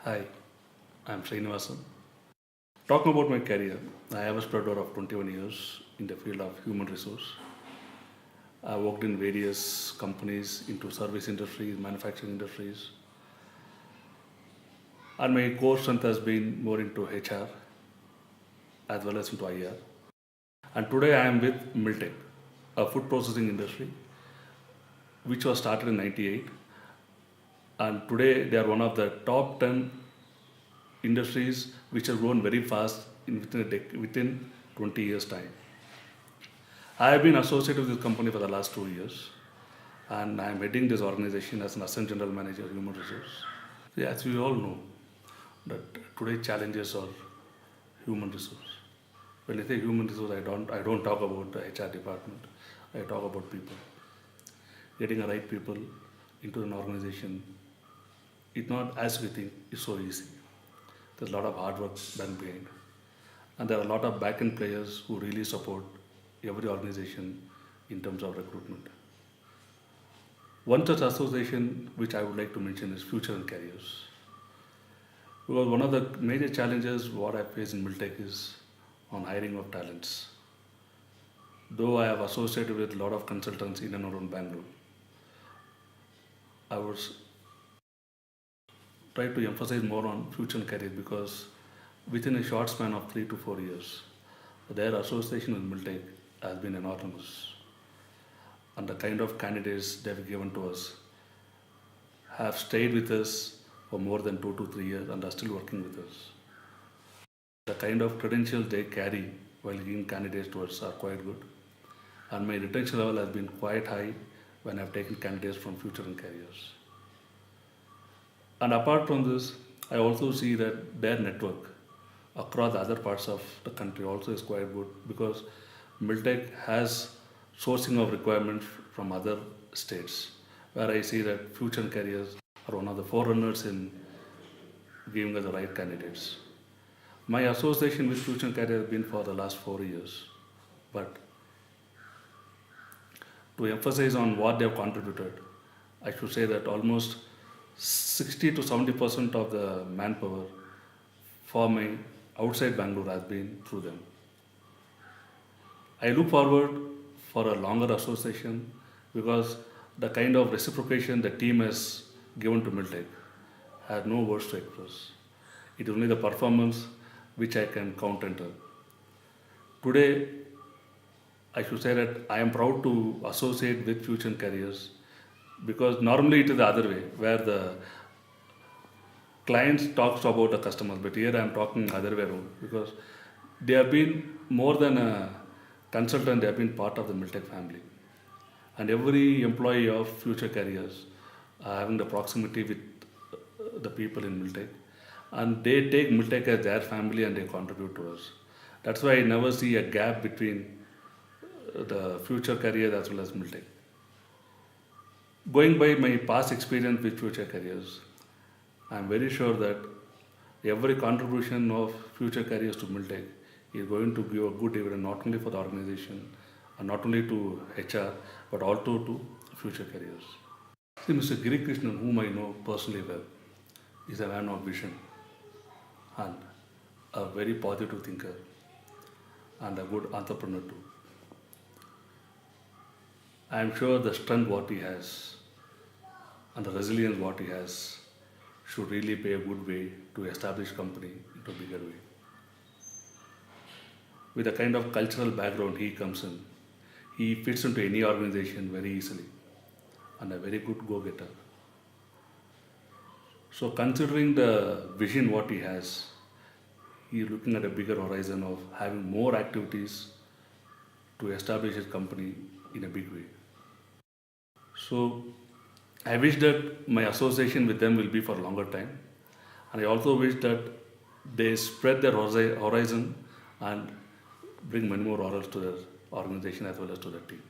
Hi, I'm Srinivasan. Talking about my career, I have a spread of 21 years in the field of human resource. I worked in various companies into service industries, manufacturing industries, and my core strength has been more into HR as well as into IR. And today I am with Miltech, a food processing industry which was started in '98, and today they are one of the top 10 industries which have grown very fast within 20 years time. I have been associated with this company for the last 2 years, and I am heading this organization as an Assistant General Manager, Human Resource. See, as we all know, that today challenges are human resource. When I say human resource, I don't talk about the HR department. I talk about people. Getting the right people into an organization, it's not as we think. It's so easy. There's a lot of hard work done behind, and there are a lot of back-end players who really support every organization in terms of recruitment. One such association which I would like to mention is Future and Careers. Because one of the major challenges what I face in Miltech is on hiring of talents. Though I have associated with a lot of consultants in and around Bangalore, I would try to emphasize more on Future and Careers because within a short span of 3 to 4 years, their association with Miltech has been enormous. And the kind of candidates they have given to us have stayed with us for more than 2 to 3 years and are still working with us. The kind of credentials they carry while giving candidates to us are quite good. And my retention level has been quite high when I've taken candidates from Future and Careers. And apart from this, I also see that their network across other parts of the country also is quite good because Miltech has sourcing of requirements from other states, where I see that Future and Careers are one of the forerunners in giving us the right candidates. My association with Future and Careers has been for the last 4 years, but to emphasize on what they have contributed, I should say that almost 60 to 70% of the manpower for my outside Bangalore has been through them. I look forward for a longer association because the kind of reciprocation the team has given to Miltech has no words to express. It is only the performance which I can count enter. Today, I should say that I am proud to associate with Future and Careers because normally it is the other way where the clients talks about the customers, but here I am talking other way around because they have been more than a consultant, they have been part of the Miltech family. And every employee of Future Careers are having the proximity with the people in Miltech, and they take Miltech as their family and they contribute to us. That's why I never see a gap between the Future Careers as well as Miltech. Going by my past experience with Future Careers, I am very sure that every contribution of Future Careers to Miltech is going to give a good dividend not only for the organization and not only to HR but also to Future Careers. See, Mr. Giri Krishnan, whom I know personally well, is a man of vision and a very positive thinker and a good entrepreneur too. I am sure the strength what he has and the resilience what he has should really pay a good way to establish company into a bigger way. With the kind of cultural background he comes in, he fits into any organization very easily and a very good go-getter. So considering the vision what he has, he is looking at a bigger horizon of having more activities to establish his company in a big way. So I wish that my association with them will be for a longer time, and I also wish that they spread their horizon and bring many more laurels to their organization as well as to their team.